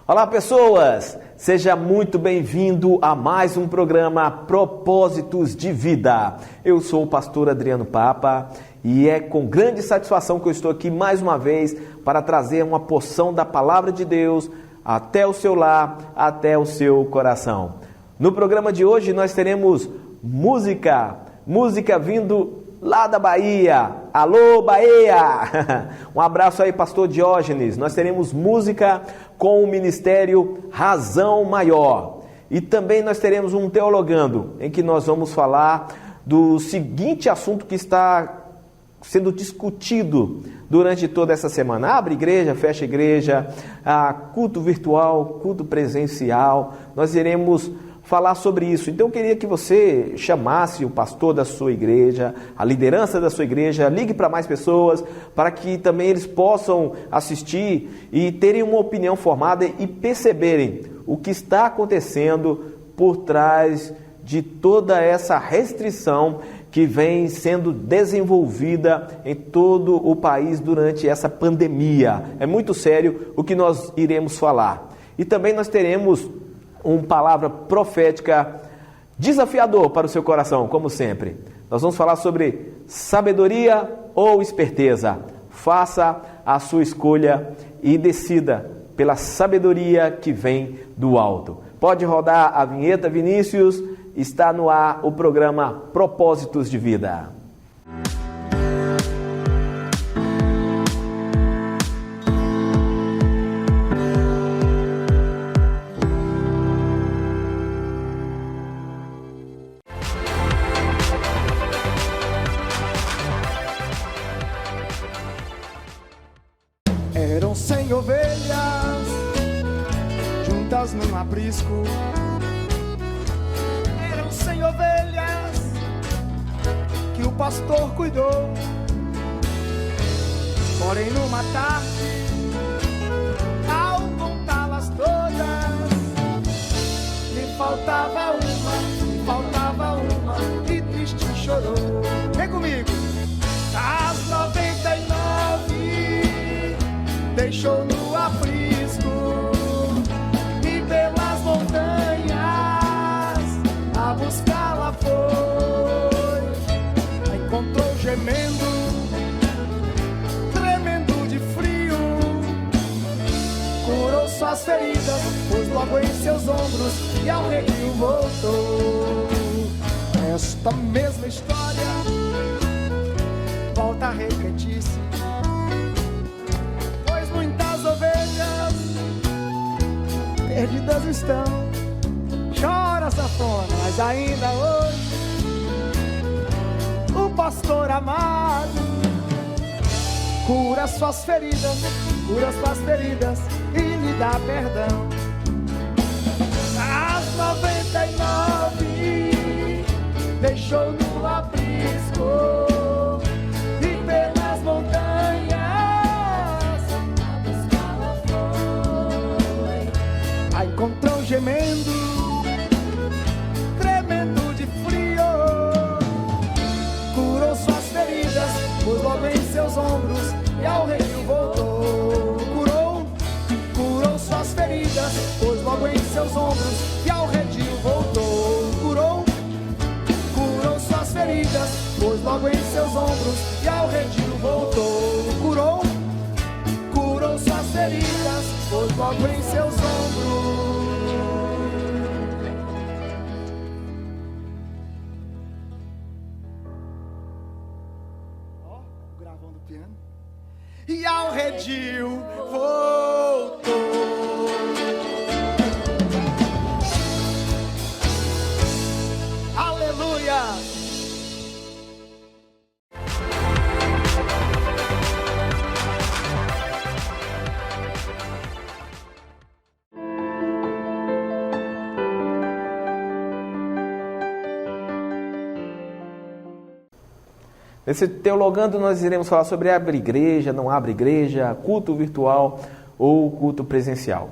Olá pessoas, seja muito bem-vindo a mais um programa Propósitos de Vida. Eu sou o pastor Adriano Papa e é com grande satisfação que eu estou aqui mais uma vez para trazer uma porção da Palavra de Deus até o seu lar, até o seu coração. No programa de hoje nós teremos música vindo lá da Bahia. Alô, Bahia! Um abraço aí, pastor Diógenes. Nós teremos música com o ministério Razão Maior. E também nós teremos um Teologando, em que nós vamos falar do seguinte assunto que está sendo discutido durante toda essa semana. Abre igreja, fecha igreja, culto virtual, culto presencial. Nós iremos falar sobre isso. Então eu queria que você chamasse o pastor da sua igreja, a liderança da sua igreja, ligue para mais pessoas, para que também eles possam assistir e terem uma opinião formada e perceberem o que está acontecendo por trás de toda essa restrição que vem sendo desenvolvida em todo o país durante essa pandemia. É muito sério o que nós iremos falar. E também nós teremos uma palavra profética desafiador para o seu coração, como sempre. Nós vamos falar sobre sabedoria ou esperteza. Faça a sua escolha e decida pela sabedoria que vem do alto. Pode rodar a vinheta, Vinícius. Está no ar o programa Propósitos de Vida. Eram 100 ovelhas juntas num aprisco. Eram 100 ovelhas que o pastor cuidou. Porém numa tarde, ao contá-las todas, me faltava uma e triste chorou. Vem comigo! As 99 deixou no aprisco e pelas montanhas a buscá-la foi. A encontrou gemendo, tremendo de frio, curou suas feridas, pôs logo em seus ombros e ao redil voltou. Esta mesma história volta a repetir-se, pois muitas ovelhas perdidas estão. Chora, sanfona, mas ainda hoje o pastor amado cura suas feridas e lhe dá perdão. As 99 deixou no aprisco e pelas montanhas a buscá-la foi. A encontrou gemendo, tremendo de frio, curou suas feridas, pôs logo em seus ombros e ao redil voltou. Curou suas feridas, pôs logo em seus ombros e ao redil voltou. Curou suas feridas, pôs logo em seus ombros e ao redil voltou. Curou suas feridas, pôs logo em seus ombros. Gravando o piano. E ao redil voltou. Aleluia! Nesse Teologando nós iremos falar sobre abre igreja, não abre igreja, culto virtual ou culto presencial.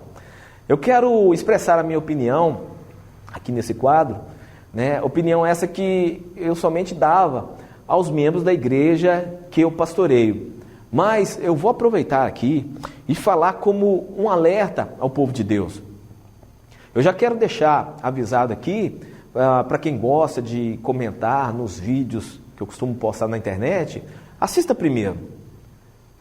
Eu quero expressar a minha opinião aqui nesse quadro, né? Opinião essa que eu somente dava aos membros da igreja que eu pastoreio. Mas eu vou aproveitar aqui e falar como um alerta ao povo de Deus. Eu já quero deixar avisado aqui, para quem gosta de comentar nos vídeos que eu costumo postar na internet, assista primeiro.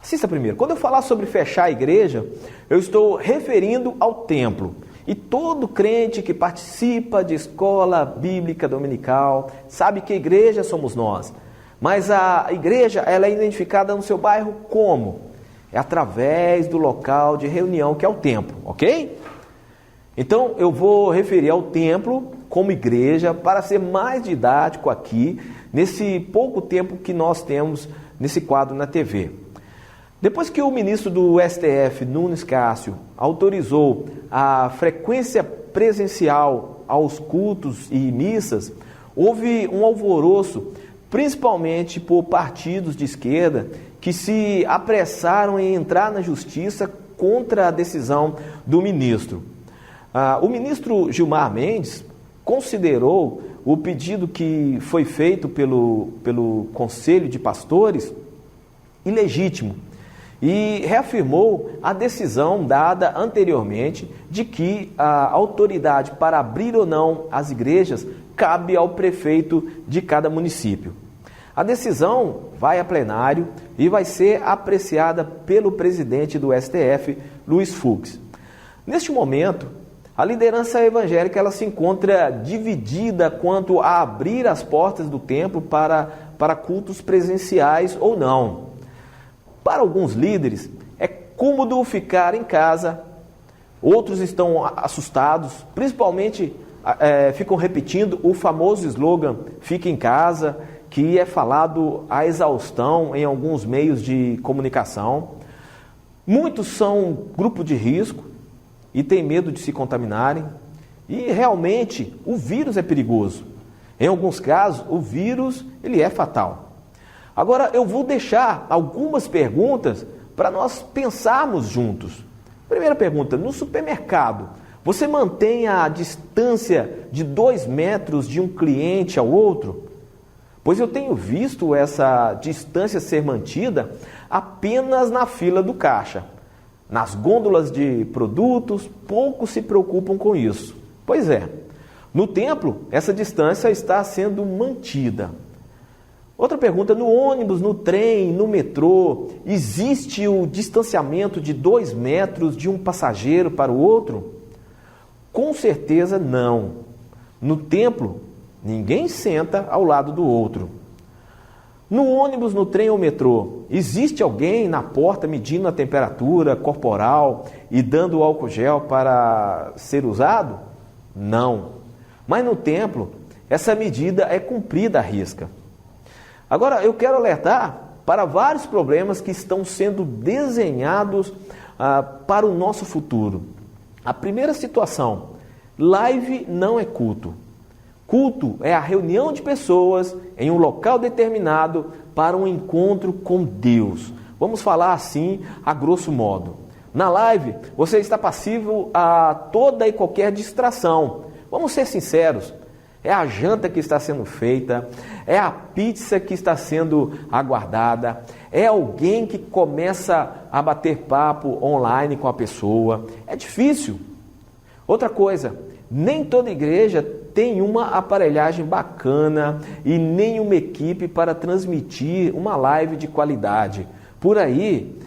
Assista primeiro. Quando eu falar sobre fechar a igreja, eu estou referindo ao templo. E todo crente que participa de escola bíblica dominical sabe que a igreja somos nós. Mas a igreja, ela é identificada no seu bairro como? É através do local de reunião, que é o templo, ok? Então, eu vou referir ao templo como igreja para ser mais didático aqui, nesse pouco tempo que nós temos nesse quadro na TV. Depois que o ministro do STF, Nunes Cássio, autorizou a frequência presencial aos cultos e missas, houve um alvoroço, principalmente por partidos de esquerda, que se apressaram em entrar na justiça contra a decisão do ministro. O ministro Gilmar Mendes considerou o pedido que foi feito pelo Conselho de Pastores ilegítimo e reafirmou a decisão dada anteriormente de que a autoridade para abrir ou não as igrejas cabe ao prefeito de cada município. A decisão vai a plenário e vai ser apreciada pelo presidente do STF, Luiz Fux. Neste momento, a liderança evangélica ela se encontra dividida quanto a abrir as portas do templo para cultos presenciais ou não. Para alguns líderes, é cômodo ficar em casa, outros estão assustados, principalmente ficam repetindo o famoso slogan "Fique em casa", que é falado à exaustão em alguns meios de comunicação. Muitos são grupo de risco e têm medo de se contaminarem. E realmente o vírus é perigoso. Em alguns casos, o vírus ele é fatal. Agora eu vou deixar algumas perguntas para nós pensarmos juntos. Primeira pergunta: no supermercado, você mantém a distância de 2 metros de um cliente ao outro? Pois eu tenho visto essa distância ser mantida apenas na fila do caixa. Nas gôndolas de produtos, poucos se preocupam com isso. Pois é, no templo, essa distância está sendo mantida. Outra pergunta: no ônibus, no trem, no metrô, existe o distanciamento de 2 metros de um passageiro para o outro? Com certeza não. No templo, ninguém senta ao lado do outro. No ônibus, no trem ou metrô, existe alguém na porta medindo a temperatura corporal e dando álcool gel para ser usado? Não. Mas no templo, essa medida é cumprida à risca. Agora, eu quero alertar para vários problemas que estão sendo desenhados para o nosso futuro. A primeira situação: live não é culto. Culto é a reunião de pessoas em um local determinado para um encontro com Deus. Vamos falar assim, a grosso modo. Na live, você está passível a toda e qualquer distração. Vamos ser sinceros. É a janta que está sendo feita, é a pizza que está sendo aguardada, é alguém que começa a bater papo online com a pessoa. É difícil. Outra coisa: nem toda igreja tem uma aparelhagem bacana e nem uma equipe para transmitir uma live de qualidade. Por aí,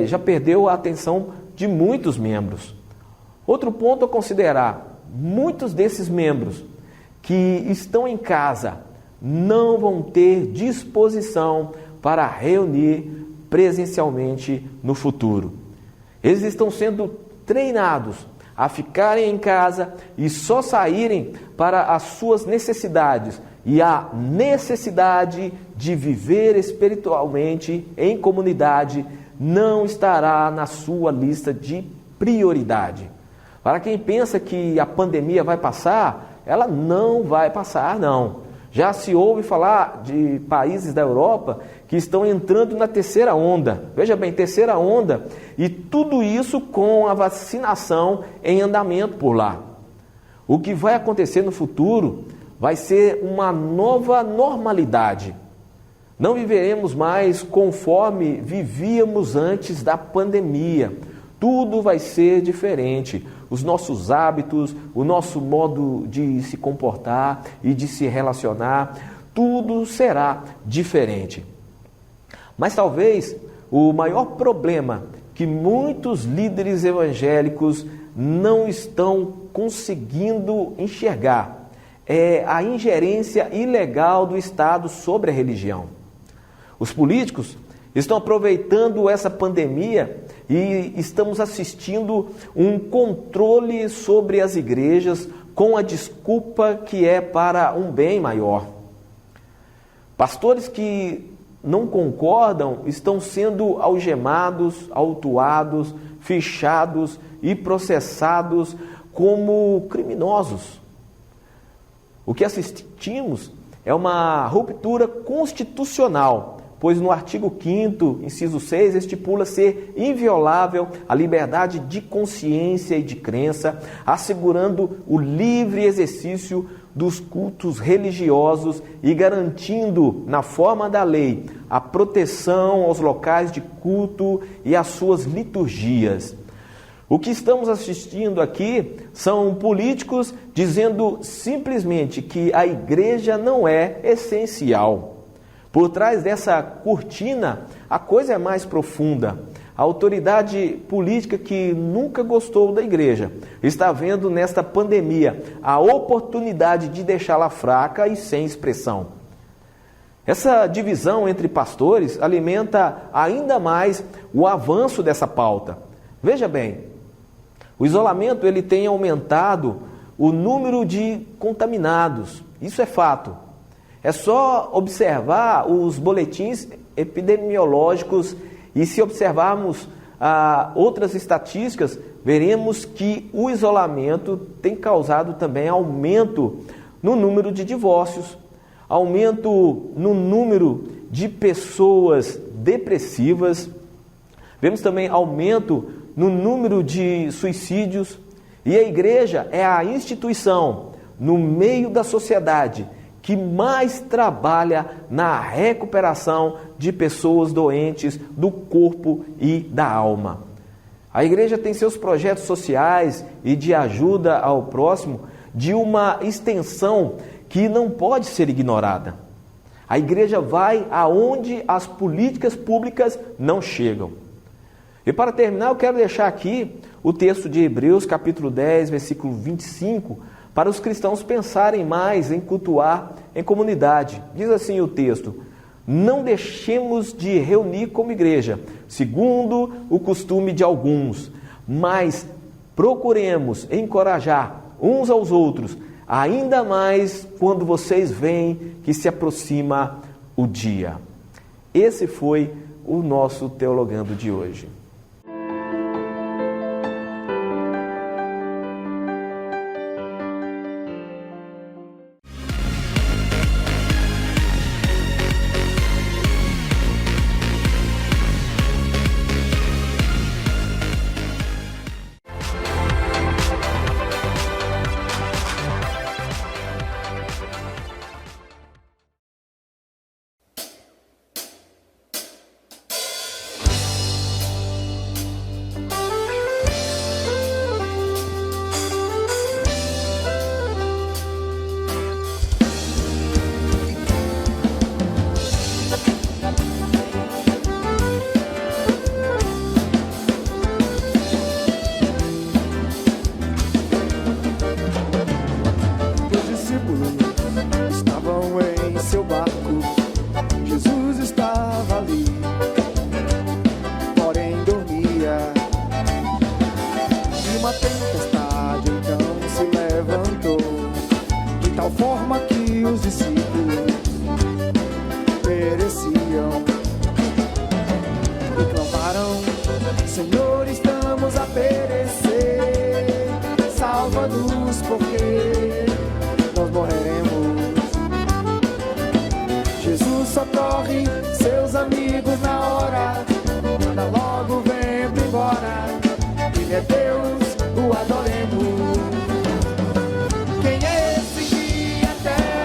já perdeu a atenção de muitos membros. Outro ponto a considerar: muitos desses membros que estão em casa não vão ter disposição para reunir presencialmente no futuro. Eles estão sendo treinados a ficarem em casa e só saírem para as suas necessidades, e a necessidade de viver espiritualmente em comunidade não estará na sua lista de prioridade. Para quem pensa que a pandemia vai passar, ela não vai passar, não. Já se ouve falar de países da Europa que estão entrando na terceira onda. Veja bem, terceira onda, e tudo isso com a vacinação em andamento por lá. O que vai acontecer no futuro vai ser uma nova normalidade. Não viveremos mais conforme vivíamos antes da pandemia. Tudo vai ser diferente. Os nossos hábitos, o nosso modo de se comportar e de se relacionar, tudo será diferente. Mas talvez o maior problema que muitos líderes evangélicos não estão conseguindo enxergar é a ingerência ilegal do Estado sobre a religião. Os políticos estão aproveitando essa pandemia e estamos assistindo um controle sobre as igrejas com a desculpa que é para um bem maior. Pastores que não concordam estão sendo algemados, autuados, fichados e processados como criminosos. O que assistimos é uma ruptura constitucional, pois no artigo 5º, inciso 6, estipula ser inviolável a liberdade de consciência e de crença, assegurando o livre exercício dos cultos religiosos e garantindo, na forma da lei, a proteção aos locais de culto e às suas liturgias. O que estamos assistindo aqui são políticos dizendo simplesmente que a igreja não é essencial. Por trás dessa cortina, a coisa é mais profunda. A autoridade política que nunca gostou da igreja está vendo nesta pandemia a oportunidade de deixá-la fraca e sem expressão. Essa divisão entre pastores alimenta ainda mais o avanço dessa pauta. Veja bem, o isolamento ele tem aumentado o número de contaminados. Isso é fato. É só observar os boletins epidemiológicos e se observarmos outras estatísticas, veremos que o isolamento tem causado também aumento no número de divórcios, aumento no número de pessoas depressivas, vemos também aumento no número de suicídios, e a igreja é a instituição no meio da sociedade que mais trabalha na recuperação de pessoas doentes do corpo e da alma. A igreja tem seus projetos sociais e de ajuda ao próximo de uma extensão que não pode ser ignorada. A igreja vai aonde as políticas públicas não chegam. E para terminar, eu quero deixar aqui o texto de Hebreus, capítulo 10, versículo 25, para os cristãos pensarem mais em cultuar em comunidade. Diz assim o texto: não deixemos de reunir como igreja, segundo o costume de alguns, mas procuremos encorajar uns aos outros, ainda mais quando vocês veem que se aproxima o dia. Esse foi o nosso Teologando de hoje. Socorre seus amigos na hora, manda logo vento embora. Ele é Deus, o adoremos. Quem é esse que até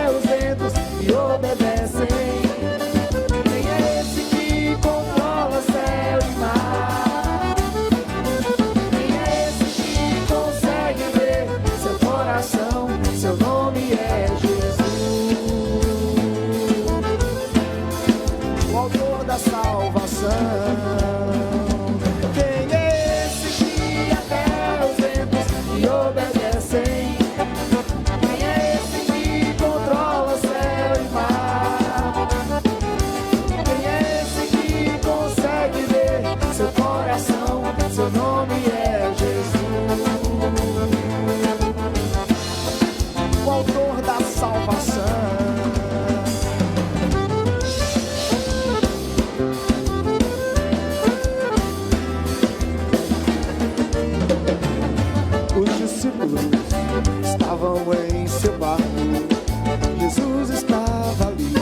discípulos estavam em seu barco. Jesus estava ali,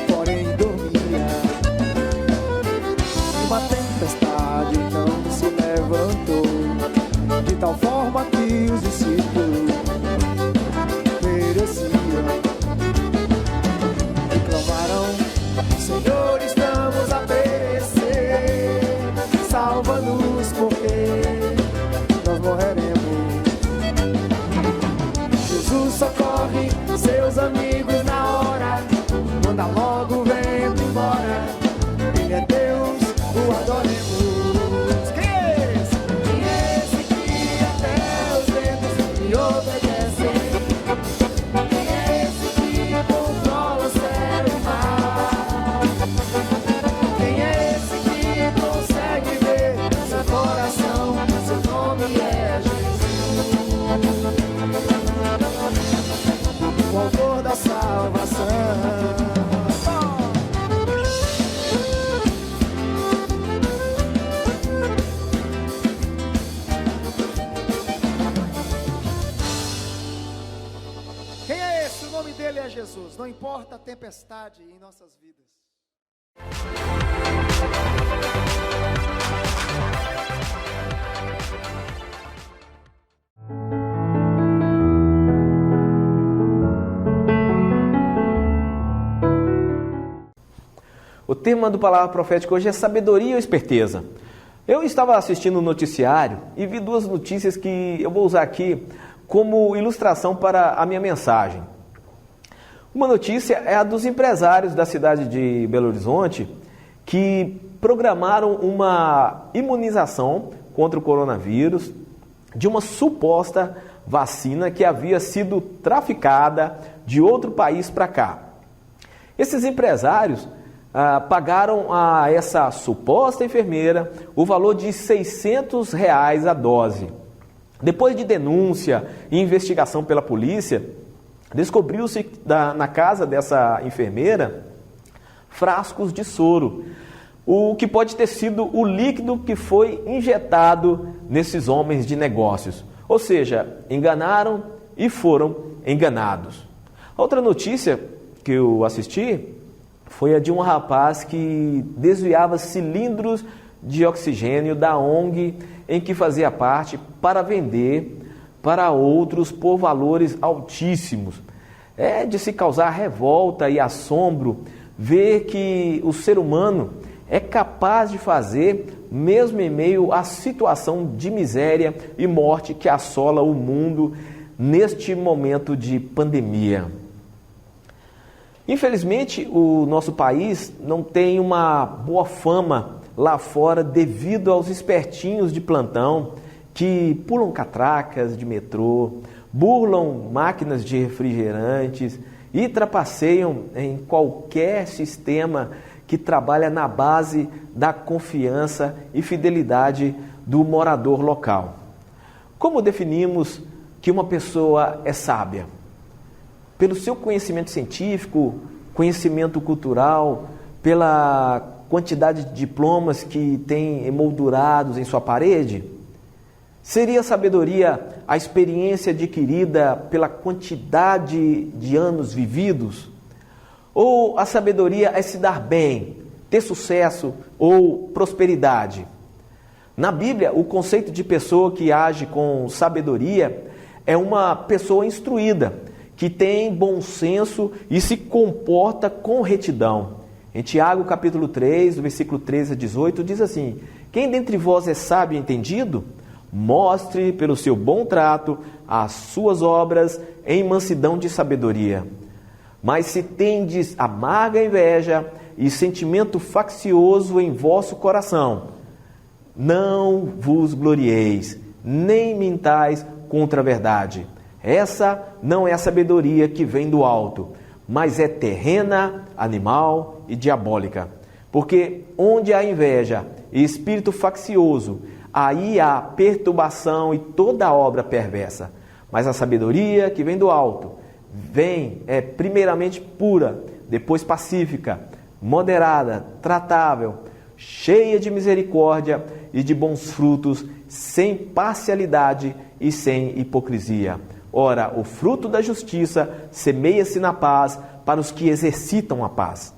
porém dormia. Uma tempestade então se levantou, de tal forma que os discípulos pereciam. E clamaram: Senhor, estamos a perecer, salva-nos porque nós morreremos. Jesus socorre seus amigos na hora, manda logo o vento embora. Ele é Deus, o adoremos. Quem é esse? Quem é esse que até os ventos lhe obedecem? Quem é esse que controla o céu e o mar? Quem é esse que consegue ver seu coração? Seu nome é Jesus, o autor da salvação. Quem é esse? O nome dele é Jesus. Não importa a tempestade em nossas vidas. O tema do Palavra Profética hoje é sabedoria ou esperteza. Eu estava assistindo o noticiário e vi duas notícias que eu vou usar aqui como ilustração para a minha mensagem. Uma notícia é a dos empresários da cidade de Belo Horizonte que programaram uma imunização contra o coronavírus de uma suposta vacina que havia sido traficada de outro país para cá. Esses empresários pagaram a essa suposta enfermeira o valor de R$600 a dose. Depois de denúncia e investigação pela polícia, descobriu-se na casa dessa enfermeira frascos de soro, o que pode ter sido o líquido que foi injetado nesses homens de negócios. Ou seja, enganaram e foram enganados. Outra notícia que eu assisti foi a de um rapaz que desviava cilindros de oxigênio da ONG em que fazia parte para vender para outros por valores altíssimos. É de se causar revolta e assombro ver que o ser humano é capaz de fazer mesmo em meio à situação de miséria e morte que assola o mundo neste momento de pandemia. Infelizmente, o nosso país não tem uma boa fama lá fora devido aos espertinhos de plantão que pulam catracas de metrô, burlam máquinas de refrigerantes e trapaceiam em qualquer sistema que trabalha na base da confiança e fidelidade do morador local. Como definimos que uma pessoa é sábia? Pelo seu conhecimento científico, conhecimento cultural, pela quantidade de diplomas que tem emoldurados em sua parede? Seria sabedoria a experiência adquirida pela quantidade de anos vividos? Ou a sabedoria é se dar bem, ter sucesso ou prosperidade? Na Bíblia, o conceito de pessoa que age com sabedoria é uma pessoa instruída, que tem bom senso e se comporta com retidão. Em Tiago capítulo 3, versículo 13 a 18, diz assim: quem dentre vós é sábio e entendido, mostre pelo seu bom trato as suas obras em mansidão de sabedoria. Mas se tendes amarga inveja e sentimento faccioso em vosso coração, não vos glorieis, nem mintais contra a verdade. Essa não é a sabedoria que vem do alto, mas é terrena, animal e diabólica. Porque onde há inveja e espírito faccioso, aí há perturbação e toda obra perversa. Mas a sabedoria que vem do alto, é primeiramente pura, depois pacífica, moderada, tratável, cheia de misericórdia e de bons frutos, sem parcialidade e sem hipocrisia. Ora, o fruto da justiça semeia-se na paz para os que exercitam a paz.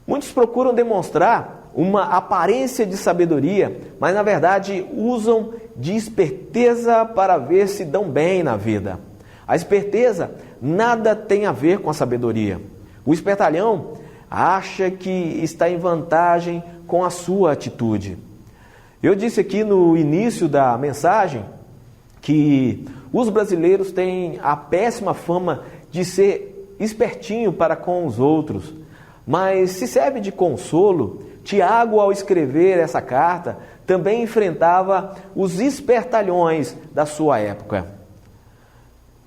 Muitos procuram demonstrar uma aparência de sabedoria, mas na verdade usam de esperteza para ver se dão bem na vida. A esperteza nada tem a ver com a sabedoria. O espertalhão acha que está em vantagem com a sua atitude. Eu disse aqui no início da mensagem que os brasileiros têm a péssima fama de ser espertinho para com os outros, mas se serve de consolo, Tiago, ao escrever essa carta, também enfrentava os espertalhões da sua época.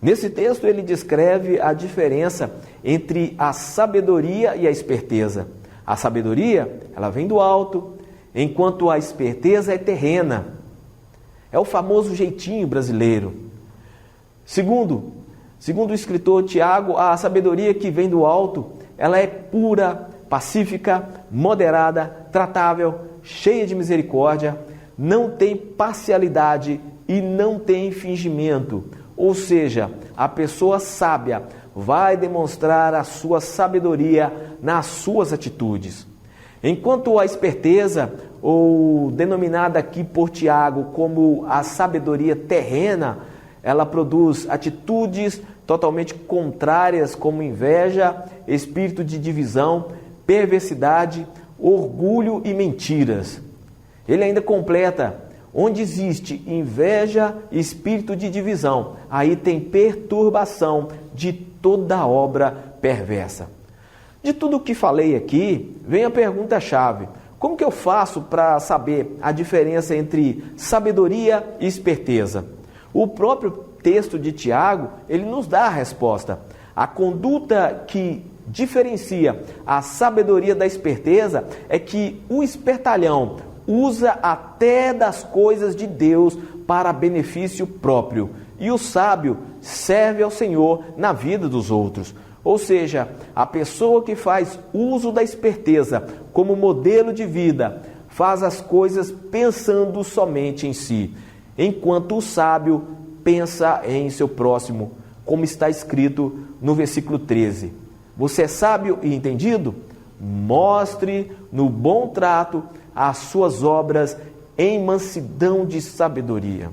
Nesse texto ele descreve a diferença entre a sabedoria e a esperteza. A sabedoria, ela vem do alto, enquanto a esperteza é terrena. É o famoso jeitinho brasileiro. Segundo o escritor Tiago, a sabedoria que vem do alto, ela é pura, pacífica, moderada, tratável, cheia de misericórdia, não tem parcialidade e não tem fingimento. Ou seja, a pessoa sábia vai demonstrar a sua sabedoria nas suas atitudes. Enquanto a esperteza, ou denominada aqui por Tiago como a sabedoria terrena, ela produz atitudes totalmente contrárias como inveja, espírito de divisão, perversidade, orgulho e mentiras. Ele ainda completa: onde existe inveja e espírito de divisão, aí tem perturbação de toda obra perversa. De tudo o que falei aqui, vem a pergunta-chave: como que eu faço para saber a diferença entre sabedoria e esperteza? O próprio texto de Tiago, ele nos dá a resposta. A conduta que diferencia a sabedoria da esperteza é que o espertalhão usa até das coisas de Deus para benefício próprio, e o sábio serve ao Senhor na vida dos outros. Ou seja, a pessoa que faz uso da esperteza como modelo de vida faz as coisas pensando somente em si, enquanto o sábio pensa em seu próximo, como está escrito no versículo 13. Você é sábio e entendido? Mostre no bom trato as suas obras em mansidão de sabedoria.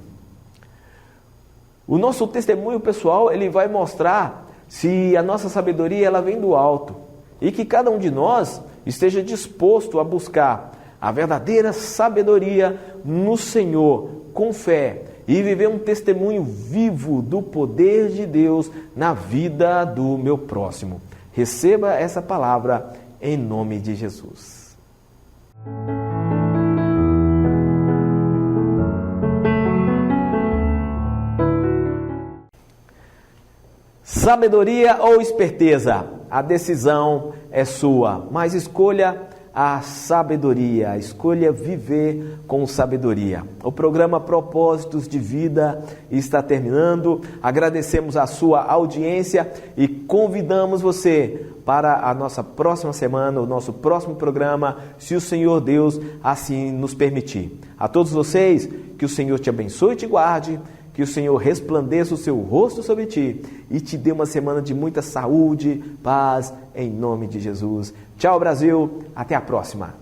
O nosso testemunho pessoal, ele vai mostrar se a nossa sabedoria ela vem do alto, e que cada um de nós esteja disposto a buscar a verdadeira sabedoria no Senhor, com fé, e viver um testemunho vivo do poder de Deus na vida do meu próximo. Receba essa palavra em nome de Jesus. Sabedoria ou esperteza? A decisão é sua, mas escolha a sabedoria, escolha viver com sabedoria. O programa Propósitos de Vida está terminando. Agradecemos a sua audiência e convidamos você para a nossa próxima semana, o nosso próximo programa, se o Senhor Deus assim nos permitir. A todos vocês, que o Senhor te abençoe e te guarde, que o Senhor resplandeça o seu rosto sobre ti e te dê uma semana de muita saúde, paz, em nome de Jesus. Tchau, Brasil. Até a próxima.